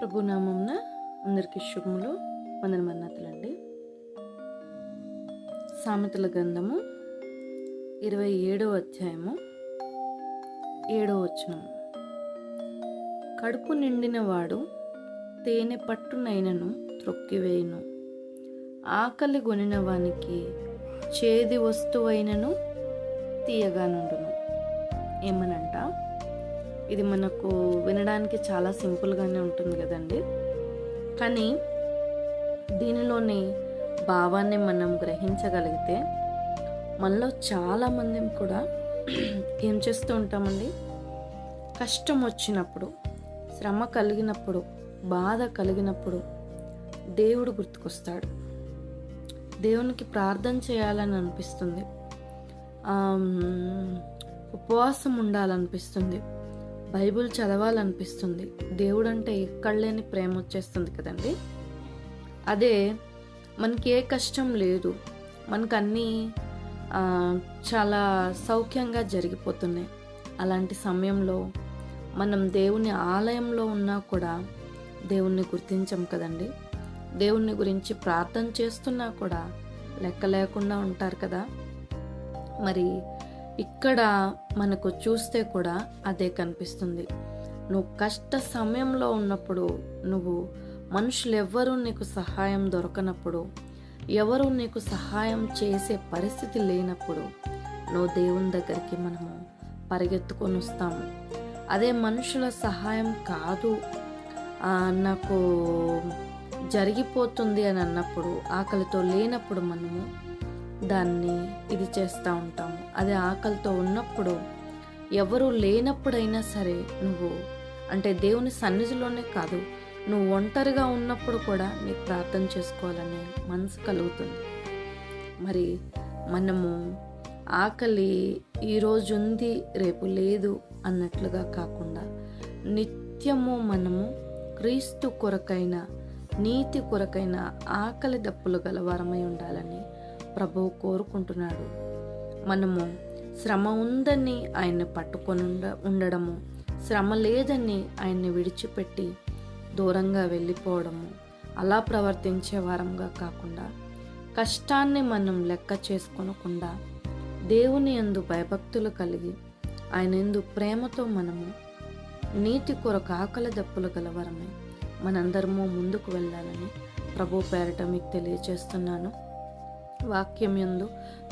ప్రభునామంన అందరికీ శుభములు, వందనమన్నతులండి. సామెతల గ్రంథము 27వ అధ్యాయము 7వ వచనం. కడుపు నిండినవాడు తేనె పట్టునైనను త్రొక్కివేయును, ఆకలి గొనిన వానికి చేది వస్తువైనను తీయగా నుండును. ఏమనంట, ఇది మనకు వినడానికి చాలా సింపుల్గానే ఉంటుంది కదండి, కానీ దీనిలోని భావాన్ని మనం గ్రహించగలిగితే మనలో చాలామంది కూడా ఏం చేస్తూ ఉంటామండి, కష్టం వచ్చినప్పుడు, శ్రమ కలిగినప్పుడు, బాధ కలిగినప్పుడు దేవుడు గుర్తుకొస్తాడు. దేవునికి ప్రార్థన చేయాలని అనిపిస్తుంది, ఉపవాసం ఉండాలనిపిస్తుంది, బైబిల్ చదవాలనిపిస్తుంది. దేవుడు అంటే ఎక్కడ లేని ప్రేమ వచ్చేస్తుంది కదండి. అదే మనకి ఏ కష్టం లేదు, మనకు అన్నీ చాలా సౌఖ్యంగా జరిగిపోతున్నాయి. అలాంటి సమయంలో మనం దేవుని ఆలయంలో ఉన్నా కూడా దేవుణ్ణి గుర్తించం కదండి. దేవుణ్ణి గురించి ప్రార్థన చేస్తున్నా కూడా లెక్క లేకుండా ఉంటారు కదా. మరి ఇక్కడ మనకు చూస్తే కూడా అదే కనిపిస్తుంది. నువ్వు కష్ట సమయంలో ఉన్నప్పుడు, నువ్వు మనుషులు ఎవ్వరూ నీకు సహాయం దొరకనప్పుడు, ఎవరు నీకు సహాయం చేసే పరిస్థితి లేనప్పుడు నువ్వు దేవుని దగ్గరికి మనము పరిగెత్తుకొని వస్తాము. అదే మనుషుల సహాయం కాదు, నాకు జరిగిపోతుంది అని అన్నప్పుడు, ఆకలితో లేనప్పుడు మనము దాన్ని ఇది చేస్తూ ఉంటాము. అదే ఆకలితో ఉన్నప్పుడు, ఎవరు లేనప్పుడైనా సరే నువ్వు అంటే దేవుని సన్నిధిలోనే కాదు, నువ్వు ఒంటరిగా ఉన్నప్పుడు కూడా నీకు ప్రార్థన చేసుకోవాలనే మనసు కలుగుతుంది. మరి మనము ఆకలి ఈరోజు ఉంది రేపు లేదు అన్నట్లుగా కాకుండా నిత్యము మనము క్రీస్తు కొరకైన, నీతి కొరకైన ఆకలి దప్పులు గలవారమై ఉండాలని ప్రభువు కోరుకుంటున్నాడు. మనము శ్రమ ఉందని ఆయన్ని పట్టుకొని ఉండడము, శ్రమ లేదని ఆయన్ని విడిచిపెట్టి దూరంగా వెళ్ళిపోవడము, అలా ప్రవర్తించే వారంగా కాకుండా, కష్టాన్ని మనం లెక్క చేసుకోనకుండా దేవుని యందు భయభక్తులు కలిగి ఆయన యందు ప్రేమతో మనము నీతి కొరకు ఆకలి దప్పులు గలవరమై మనందరము ముందుకు వెళ్ళాలని ప్రభు పేరట మీకు తెలియజేస్తున్నాను. వాక్యం యందు,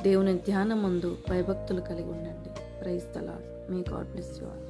దేవుని ధ్యానమందు భయభక్తులు కలిగి ఉండండి. Praise the Lord. May God bless you all.